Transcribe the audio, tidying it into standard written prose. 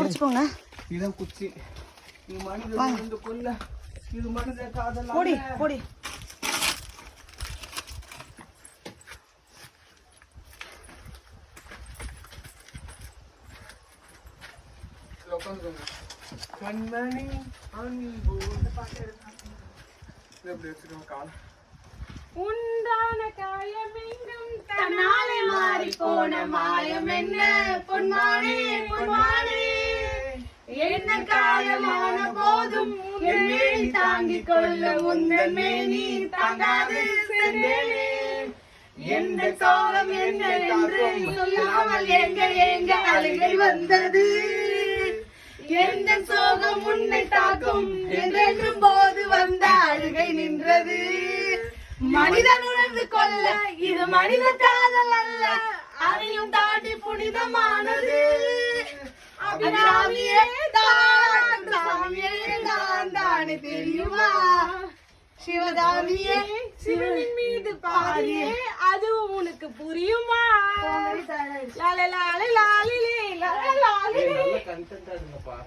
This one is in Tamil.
பிடிச்சுக்கோங்க. இதான் குச்சி. இது மனிதன் இந்த கொல்ல. இது மனித காதல். போடி போடி. கண்மணி அன்பு எப்படி வச்சுக்கோங்க கால். உண்டான காயமெங்கும் தன்னாலே மாறி போன மாயம் என்ன பொன்மானே பொன்மானே என்ன காயமான போதும் என்னை தாங்கிக் கொள்ள முந்தன் மேனி தாங்காது சென்றேனே எந்த சோகம் என்ன என்று சொல்லாமல் எங்க அழுகை வந்தது எந்த சோகம் உன்னை தாக்கும் என்றென்றும் போது வந்த அழுகை நின்றது மனிதன் உணர்ந்து கொள்ள இது மனித காதல் அல்ல அதையும் தாண்டி புனிதமானது அபிராமியே தான் தானே தெரியுமா சிவகாமியே சிவனின் மீது பாரியே அதுவும் உனக்கு புரியுமா லாலே லாலே லாலே லாலே லாலே கண்டென்ட்டா இருங்கப்பா.